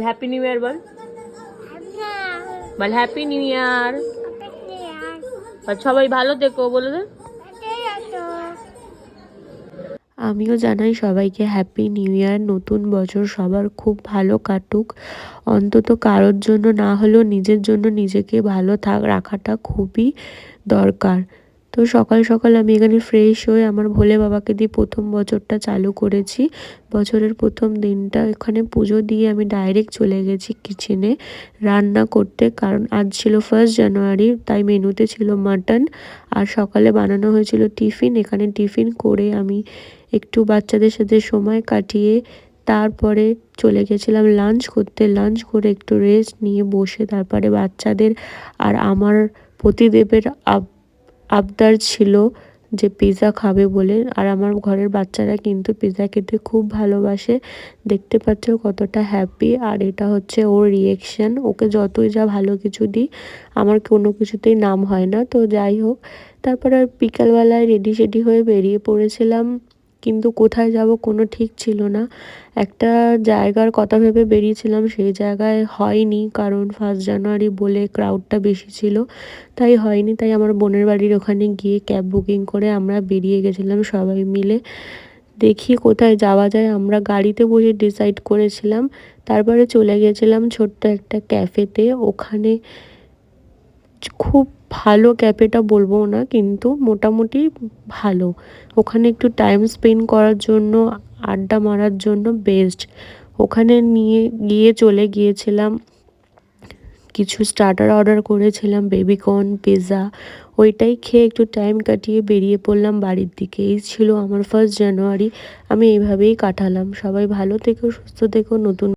Happy new year বল, বল happy new year. আর সবাই ভালো থেকো বলে দে। আমিও জানাই সবাইকে হ্যাপি নিউ ইয়ার। নতুন বছর সবার খুব ভালো কাটুক, অন্তত কারোর জন্য না হলেও নিজের জন্য নিজেকে ভালো রাখাটা খুবই দরকার। তো সকাল সকাল আমি এখানে ফ্রেশ হয়ে আমার ভোলে বাবাকে দিয়ে প্রথম বছরটা চালু করেছি। বছরের প্রথম দিনটা এখানে পুজো দিয়ে আমি ডাইরেক্ট চলে গেছি কিচেনে রান্না করতে, কারণ আজ ছিল 1 জানুয়ারি, তাই মেনুতে ছিল মাটন। আর সকালে বানানো হয়েছিল টিফিন। এখানে টিফিন করে আমি একটু বাচ্চাদের সাথে সময় কাটিয়ে তারপরে চলে গেছিলাম লাঞ্চ করতে। লাঞ্চ করে একটু রেস্ট নিয়ে বসে তারপরে বাচ্চাদের আর আমার পতিদেবের আবদার ছিল যে পিৎজা খাবে বলে। আর আমার ঘরের বাচ্চারা কিন্তু পিৎজা খেতে খুব ভালোবাসে, দেখতে পাচ্ছ কতটা হ্যাপি। আর এটা হচ্ছে ওর রিয়েকশন। ওকে যতই যা ভালো কিছু দিই আমার কোনো কিছুতেই নাম হয় না। তো যাই হোক, তারপর আর বিকালবেলায় রেডি সেডি হয়ে বেরিয়ে পড়েছিলাম, কিন্তু কোথায় যাব কোনো ঠিক ছিল না। একটা জায়গার কথা ভেবে বেরিয়েছিলাম, সেই জায়গায় হয়নি, কারণ 1 জানুয়ারি বলে ক্রাউডটা বেশি ছিল, তাই হয়নি। তাই আমার বোনের বাড়ির ওখানে গিয়ে ক্যাব বুকিং করে আমরা বেরিয়ে গেছিলাম সবাই মিলে। দেখি কোথায় যাওয়া যায়, আমরা গাড়িতে বসে ডিসাইড করেছিলাম। তারপরে চলে গেছিলাম ছোট্ট একটা ক্যাফেতে। ওখানে খুব ভালো ক্যাফেটা বলবো না, কিন্তু মোটামুটি ভালো। ওখানে একটু টাইম স্পেন্ড করার জন্য, আড্ডা মারার জন্য বেস্ট। ওখানে নিয়ে গিয়ে চলে গিয়েছিলাম, কিছু স্টার্টার অর্ডার করেছিলাম, বেবিকর্ন, পিৎজা। ওইটাই খেয়ে একটু টাইম কাটিয়ে বেরিয়ে পড়লাম বাড়ির দিকে। এই ছিল আমার 1 জানুয়ারি। আমি এইভাবেই কাটালাম। সবাই ভালো থেকো, সুস্থ থেকো। নতুন